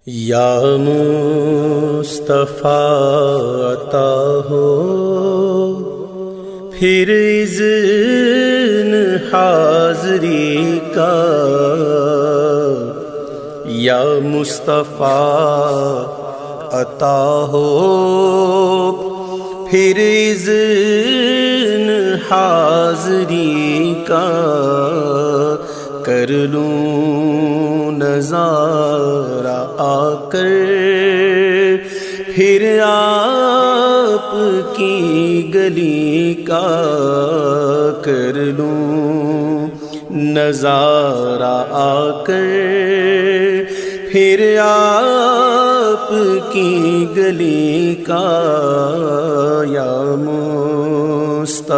یا مصطفیٰ عطا ہو پھر اذن حاضری کا، یا مصطفیٰ عطا ہو پھر اذن حاضری کا، کر لوں نظارہ آ کر پھر آپ کی گلی کا، کر لوں نظارہ آ کر پھر آپ کی گلی کا، یا مصطفیٰ